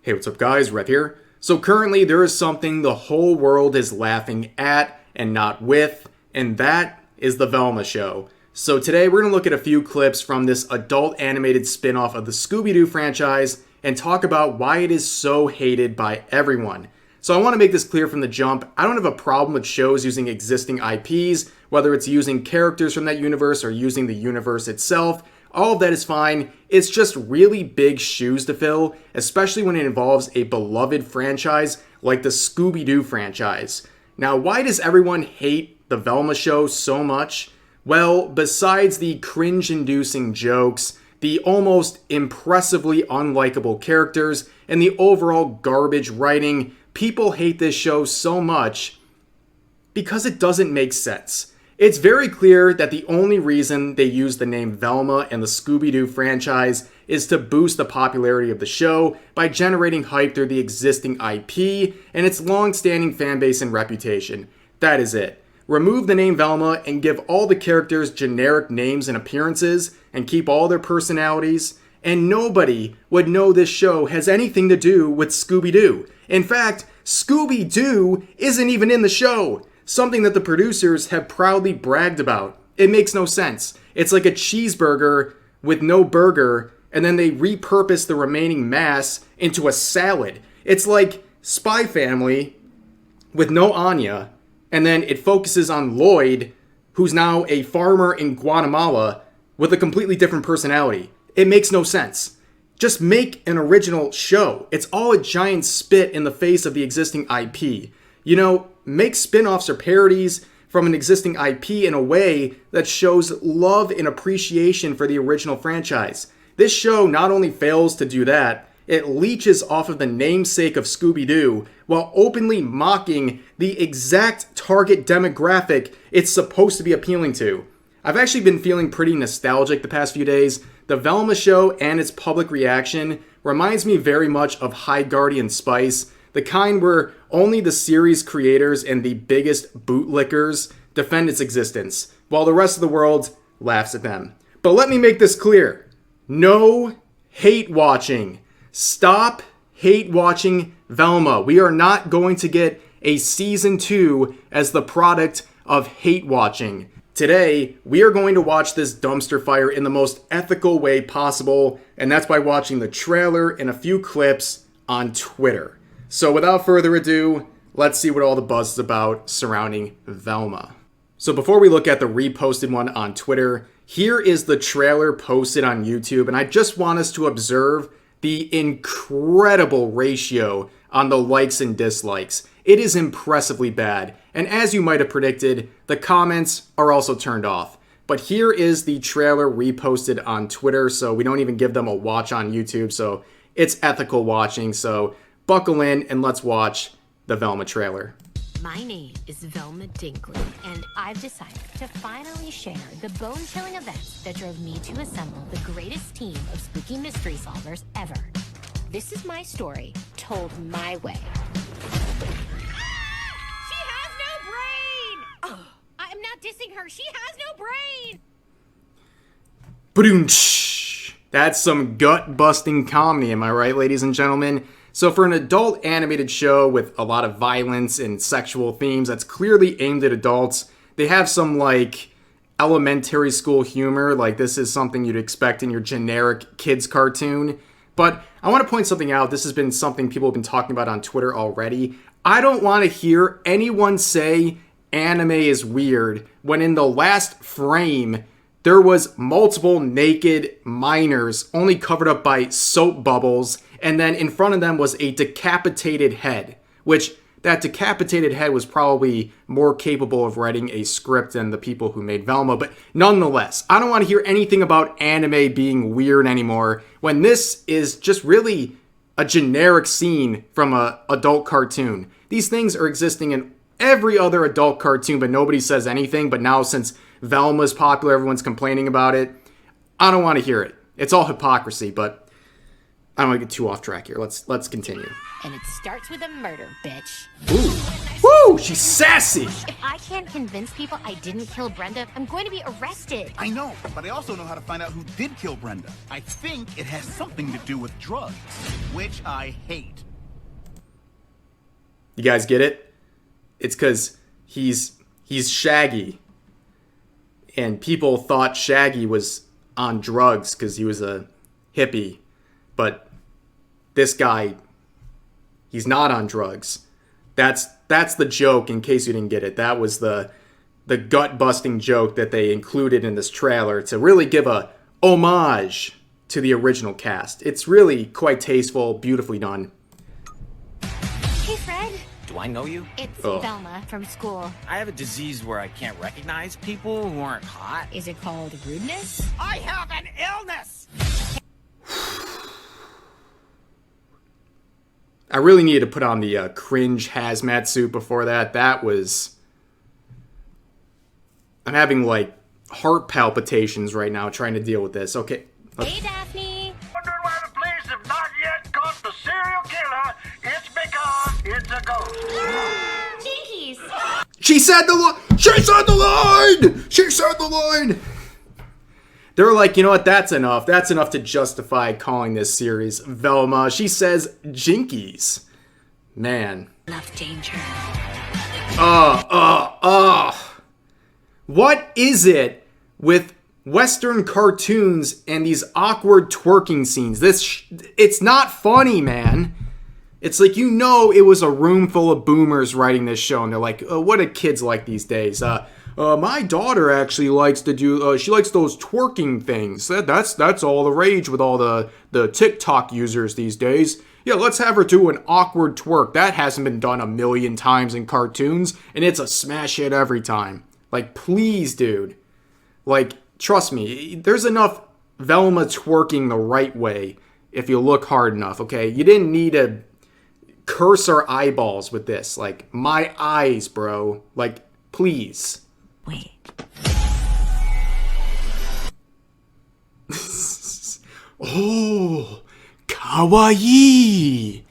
Hey, what's up guys, Rev here. So currently there is something the whole world is laughing at and not with, and that is the Velma show. So today we're going to look at a few clips from this adult animated spin-off of the Scooby-Doo franchise and talk about why it is so hated by everyone. So I want to make this clear from the jump. I don't have a problem with shows using existing IPs, whether it's using characters from that universe or using the universe itself. All of that is fine. It's just really big shoes to fill, especially when it involves a beloved franchise like the Scooby-Doo franchise. Now, why does everyone hate the Velma show so much? Well, besides the cringe-inducing jokes, the almost impressively unlikable characters, and the overall garbage writing, people hate this show so much because it doesn't make sense. It's very clear that the only reason they use the name Velma and the Scooby-Doo franchise is to boost the popularity of the show by generating hype through the existing IP and its long-standing fanbase and reputation. That is it. Remove the name Velma and give all the characters generic names and appearances and keep all their personalities, and nobody would know this show has anything to do with Scooby-Doo. In fact, Scooby-Doo isn't even in the show. Something that the producers have proudly bragged about. It makes no sense. It's like a cheeseburger with no burger, and then they repurpose the remaining mass into a salad. It's like Spy Family with no Anya, and then it focuses on Lloyd, who's now a farmer in Guatemala with a completely different personality. It makes no sense. Just make an original show. It's all a giant spit in the face of the existing IP. You know, make spin-offs or parodies from an existing IP in a way that shows love and appreciation for the original franchise. This show not only fails to do that, it leeches off of the namesake of Scooby-Doo while openly mocking the exact target demographic it's supposed to be appealing to. I've actually been feeling pretty nostalgic the past few days. The Velma show and its public reaction reminds me very much of High Guardian Spice, the kind where only the series creators and the biggest bootlickers defend its existence, while the rest of the world laughs at them. But let me make this clear. No hate watching. Stop hate watching Velma. We are not going to get a season 2 as the product of hate watching. Today, we are going to watch this dumpster fire in the most ethical way possible, and that's by watching the trailer and a few clips on Twitter. So without further ado, let's see what all the buzz is about surrounding Velma. So before we look at the reposted one on Twitter, here is the trailer posted on YouTube, and I just want us to observe the incredible ratio on the likes and dislikes. It is impressively bad, and as you might have predicted, the comments are also turned off. But here is the trailer reposted on Twitter, so we don't even give them a watch on YouTube, so it's ethical watching, so buckle in and let's watch the Velma trailer. My name is Velma Dinkley, and I've decided to finally share the bone-chilling events that drove me to assemble the greatest team of spooky mystery solvers ever. This is my story, told my way. She has no brain! Oh, I'm not dissing her. She has no brain! Ba-doom-tsh. That's some gut-busting comedy, am I right, ladies and gentlemen? So for an adult animated show with a lot of violence and sexual themes that's clearly aimed at adults, they have some, like, elementary school humor, like this is something you'd expect in your generic kids cartoon. But I want to point something out. This has been something people have been talking about on Twitter already. I don't want to hear anyone say anime is weird when in the last frame there was multiple naked minors only covered up by soap bubbles, and then in front of them was a decapitated head, which that decapitated head was probably more capable of writing a script than the people who made Velma, but nonetheless, I don't want to hear anything about anime being weird anymore when this is just really a generic scene from an adult cartoon. These things are existing in every other adult cartoon, but nobody says anything. But now since Velma's popular, everyone's complaining about it. I don't want to hear it. It's all hypocrisy, but I don't want to get too off track here. Let's continue. And it starts with a murder, bitch. Ooh. Oh, she's sassy. If I can't convince people I didn't kill Brenda, I'm going to be arrested. I know, but I also know how to find out who did kill Brenda. I think it has something to do with drugs, which I hate. You guys get it? It's because he's Shaggy. And people thought Shaggy was on drugs because he was a hippie. But this guy, he's not on drugs. That's the joke, in case you didn't get it. That was the gut-busting joke that they included in this trailer to really give a homage to the original cast. It's really quite tasteful, beautifully done. Hey, Fred. Do I know you? It's Velma from school. I have a disease where I can't recognize people who aren't hot. Is it called rudeness? I have an illness! I really needed to put on the cringe hazmat suit before that. That was... I'm having, like, heart palpitations right now trying to deal with this. Okay. Hey, Daphne. Wondering why the police have not yet caught the serial killer? It's because it's a ghost. Jinkies. She said the line! She said the line! She said the line! They were like, you know what, that's enough. That's enough to justify calling this series Velma. She says Jinkies. Man. Love danger. What is it with Western cartoons and these awkward twerking scenes? It's not funny, man. It's like, you know, it was a room full of boomers writing this show, and they're like, what do kids like these days? My daughter actually likes to do, she likes those twerking things. That's all the rage with all the TikTok users these days. Yeah, let's have her do an awkward twerk. That hasn't been done a million times in cartoons, and it's a smash hit every time. Like, please, dude. Like, trust me, there's enough Velma twerking the right way if you look hard enough, okay? You didn't need to curse our eyeballs with this. Like, my eyes, bro. Like, please. Wait. Oh, kawaii.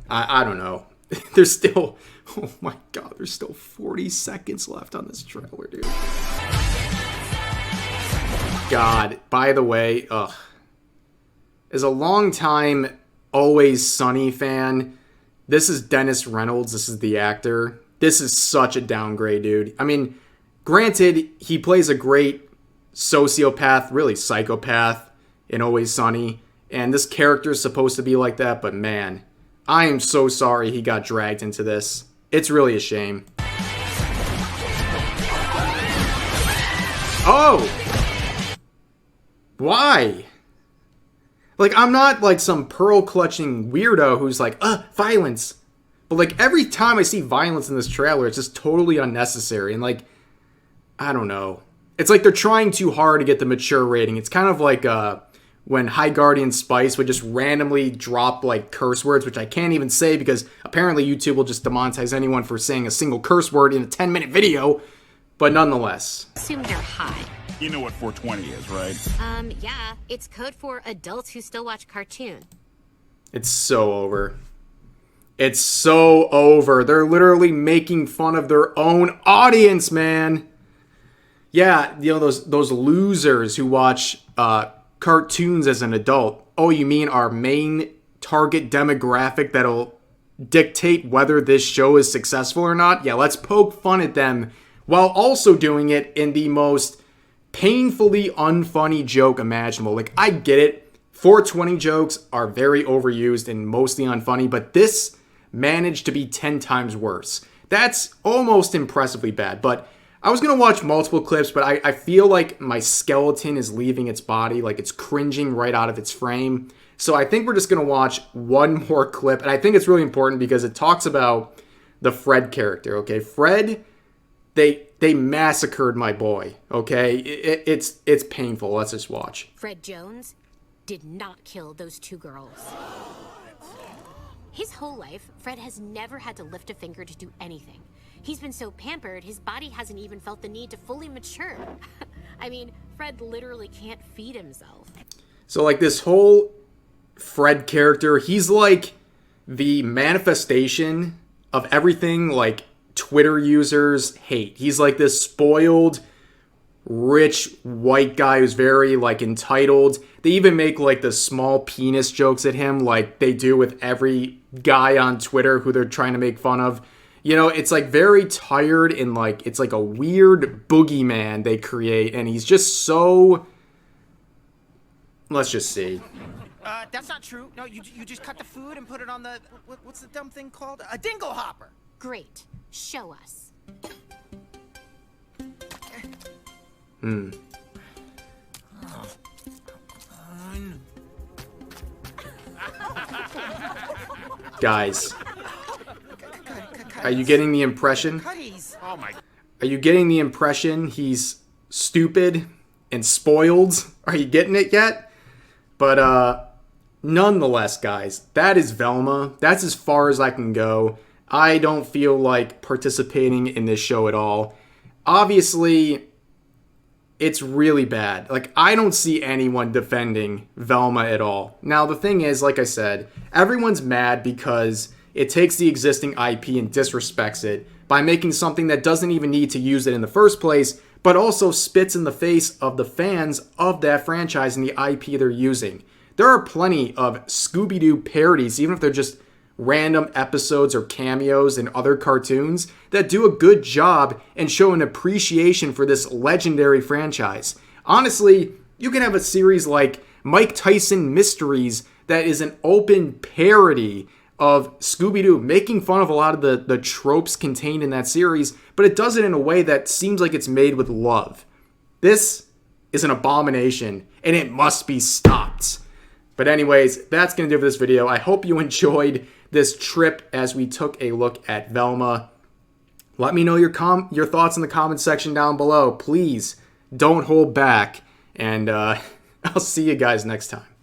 I don't know. There's still, oh my god, there's still 40 seconds left on this trailer, dude. God, by the way, as a long time Always Sunny fan, this is Dennis Reynolds. This is the actor. This is such a downgrade, dude. I mean, granted, he plays a great sociopath, really psychopath in Always Sunny, and this character is supposed to be like that, but man, I am so sorry he got dragged into this. It's really a shame. Oh! Why? Like, I'm not like some pearl-clutching weirdo who's like, violence. But like, every time I see violence in this trailer, it's just totally unnecessary. And like, I don't know. It's like they're trying too hard to get the mature rating. It's kind of like when High Guardian Spice would just randomly drop like curse words, which I can't even say because apparently YouTube will just demonetize anyone for saying a single curse word in a 10-minute video. But nonetheless. Assume they're high. You know what 420 is, right? Yeah. It's code for adults who still watch cartoon. It's so over. It's so over. They're literally making fun of their own audience, man. Yeah, you know, those losers who watch cartoons as an adult. Oh, you mean our main target demographic that'll dictate whether this show is successful or not? Yeah, let's poke fun at them while also doing it in the most painfully unfunny joke imaginable. Like, I get it. 420 jokes are very overused and mostly unfunny, but this managed to be 10 times worse. That's almost impressively bad, but I was going to watch multiple clips, but I feel like my skeleton is leaving its body, like it's cringing right out of its frame. So I think we're just going to watch one more clip, and I think it's really important because it talks about the Fred character, okay? Fred, they massacred my boy, okay? It's painful. Let's just watch. Fred Jones did not kill those two girls. His whole life, Fred has never had to lift a finger to do anything. He's been so pampered, his body hasn't even felt the need to fully mature. I mean, Fred literally can't feed himself. So, like, this whole Fred character, he's like the manifestation of everything, like, Twitter users hate. He's like this spoiled, rich white guy who's very like entitled. They even make like the small penis jokes at him like they do with every guy on Twitter who they're trying to make fun of. You know, it's like very tired and like it's like a weird boogeyman they create, and he's just so... Let's just see. That's not true. No, you just cut the food and put it on the... What's the dumb thing called? A dingle hopper. Great. Show us. Guys, are you getting the impression? Oh my... Are you getting the impression he's stupid and spoiled? Are you getting it yet? But nonetheless, guys, that is Velma. That's as far as I can go. I don't feel like participating in this show at all. Obviously, it's really bad. Like, I don't see anyone defending Velma at all. Now, the thing is, like I said, everyone's mad because it takes the existing IP and disrespects it by making something that doesn't even need to use it in the first place, but also spits in the face of the fans of that franchise and the IP they're using. There are plenty of Scooby-Doo parodies, even if they're just random episodes or cameos in other cartoons, that do a good job and show an appreciation for this legendary franchise. Honestly, you can have a series like Mike Tyson Mysteries that is an open parody of Scooby-Doo, making fun of a lot of the tropes contained in that series, but it does it in a way that seems like it's made with love. This is an abomination, and it must be stopped. But anyways, that's going to do it for this video. I hope you enjoyed this trip as we took a look at Velma. Let me know your thoughts in the comment section down below. Please don't hold back, and I'll see you guys next time.